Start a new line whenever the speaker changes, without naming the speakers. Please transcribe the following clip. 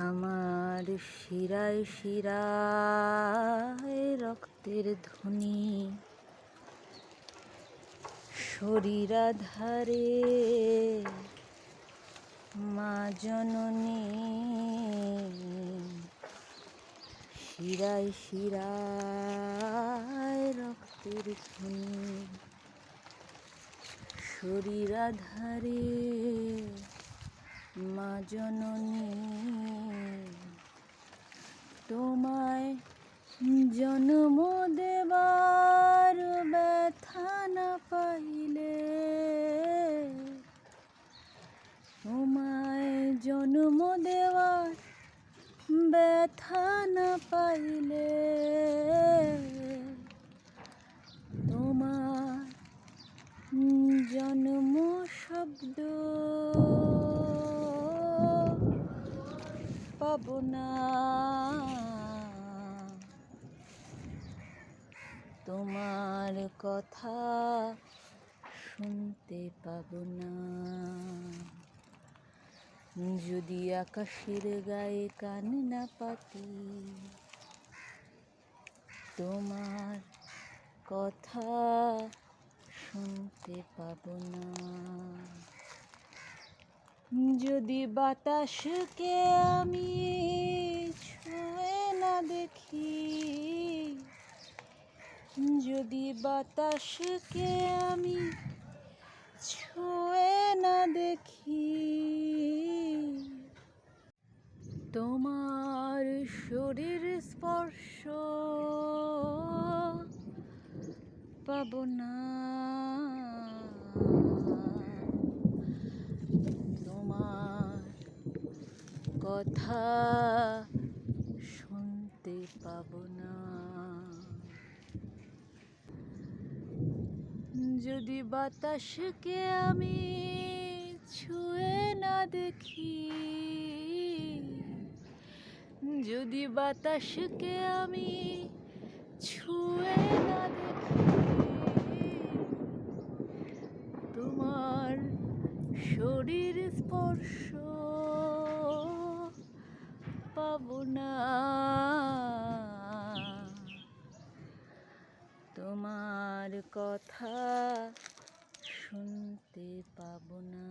আমার শিরায় শিরায় রক্তের ধ্বনি, শরীরাধারে মা জননী। শিরায় শিরায় রক্তের ধ্বনি, শরীরাধারে মা জননী। তোমায় জন্ম দেবার ব্যথা না পাইলে, তোমায় জন্ম দেওয়ার ব্যথা না পাইলে, তোমার জন্ম শব্দ পাব না। তোমার কথা শুনতে পাব না। যদি আকাশের গায়ে কান না পাতি, তোমার কথা শুনতে পাব না। যদি বাতাসকে আমি ছুঁয়ে না দেখি, যদি বাতাসকে আমি ছুঁয়ে না দেখি, তোমার শরীর স্পর্শ পাব না। তোমার কথা শুনতে পাব না। যদি বাতাসকে আমি ছুঁয়ে না দেখি, যদি বাতাসকে আমি ছুঁয়ে না দেখি, তোমার শরীর স্পর্শ পাব না। তোমার কথা শুনতে পাব না।